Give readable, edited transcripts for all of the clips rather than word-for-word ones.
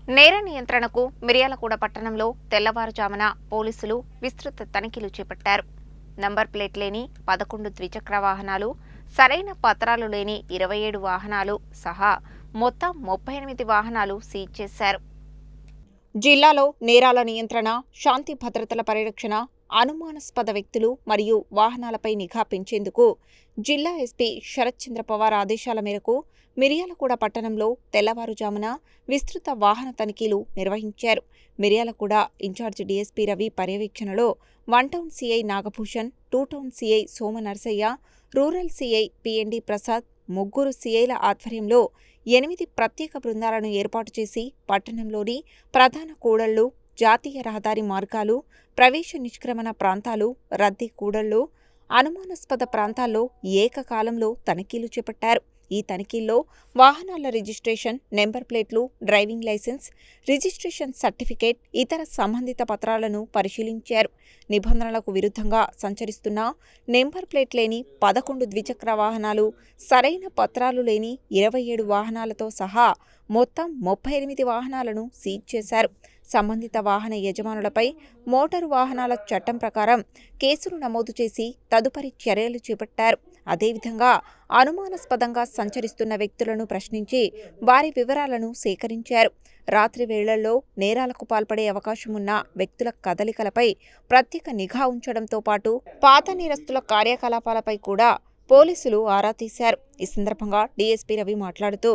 నేర నియంత్రణకు మిర్యాలగూడ పట్టణంలో తెల్లవారుజామున పోలీసులు విస్తృత తనిఖీలు చేపట్టారు. నంబర్ ప్లేట్ లేని 11 ద్విచక్ర వాహనాలు, సరైన పత్రాలు లేని 27 వాహనాలు సహా మొత్తం 38 వాహనాలు సీజ్ చేశారు. జిల్లాలో నేరాల నియంత్రణ, శాంతి భద్రతల పరిరక్షణ, అనుమానాస్పద వ్యక్తులు మరియు వాహనాలపై నిఘా పెంచేందుకు జిల్లా ఎస్పీ శరత్ చంద్ర పవార్ ఆదేశాల మేరకు మిర్యాలగూడ పట్టణంలో తెల్లవారుజామున విస్తృత వాహన తనిఖీలు నిర్వహించారు. మిర్యాలగూడ ఇన్ఛార్జి డీఎస్పీ రవి పర్యవేక్షణలో 1 town CI Nagabhushan, 2 town CI Soma Narasayya, rural CI PND Prasad, ముగ్గురు సీఐల ఆధ్వర్యంలో 8 ప్రత్యేక బృందాలను ఏర్పాటు చేసి పట్టణంలోని ప్రధాన కూడళ్లు, జాతీయ రహదారి మార్గాలు, ప్రవేశ నిష్క్రమణ ప్రాంతాలు, రద్దీ కూడళ్లు, అనుమానాస్పద ప్రాంతాల్లో ఏకకాలంలో తనిఖీలు చేపట్టారు. ఈ తనిఖీల్లో వాహనాల రిజిస్ట్రేషన్, నెంబర్ ప్లేట్లు, డ్రైవింగ్ లైసెన్స్, రిజిస్ట్రేషన్ సర్టిఫికేట్, ఇతర సంబంధిత పత్రాలను పరిశీలించారు. నిబంధనలకు విరుద్ధంగా సంచరిస్తున్న నెంబర్ ప్లేట్ లేని 11 ద్విచక్ర వాహనాలు, సరైన పత్రాలు లేని 27 వాహనాలతో సహా మొత్తం 38 వాహనాలను సీజ్ చేశారు. సంబంధిత వాహన యజమానులపై మోటారు వాహనాల చట్టం ప్రకారం కేసులు నమోదు చేసి తదుపరి చర్యలు చేపట్టారు. అదేవిధంగా అనుమానాస్పదంగా సంచరిస్తున్న వ్యక్తులను ప్రశ్నించి వారి వివరాలను సేకరించారు. రాత్రి వేళల్లో నేరాలకు పాల్పడే అవకాశం ఉన్న వ్యక్తుల కదలికలపై ప్రత్యేక నిఘా ఉంచడంతో పాటు పాత నేరస్తుల కార్యకలాపాలపై కూడా పోలీసులు ఆరా తీశారు. ఈ సందర్భంగా డీఎస్పీ రవి మాట్లాడుతూ,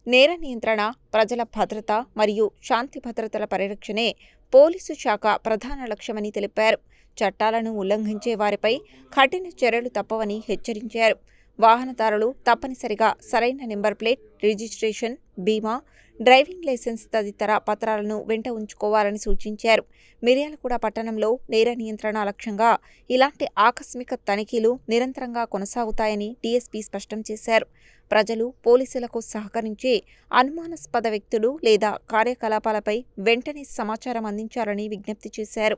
నేర నియంత్రణ, ప్రజల భద్రత మరియు శాంతి భద్రతల పరిరక్షణే పోలీసు శాఖ ప్రధాన లక్ష్యమని తెలిపారు. చట్టాలను ఉల్లంఘించే వారిపై కఠిన చర్యలు తప్పవని హెచ్చరించారు. వాహనదారులు తప్పనిసరిగా సరైన నెంబర్ ప్లేట్, రిజిస్ట్రేషన్, బీమా, డ్రైవింగ్ లైసెన్స్ తదితర పత్రాలను వెంట ఉంచుకోవాలని సూచించారు. మిర్యాలగూడ పట్టణంలో నేర నియంత్రణ లక్ష్యంగా ఇలాంటి ఆకస్మిక తనిఖీలు నిరంతరంగా కొనసాగుతాయని డీఎస్పీ స్పష్టం చేశారు. ప్రజలు పోలీసులకు సహకరించి అనుమానాస్పద వ్యక్తులు లేదా కార్యకలాపాలపై వెంటనే సమాచారం అందించాలని విజ్ఞప్తి చేశారు.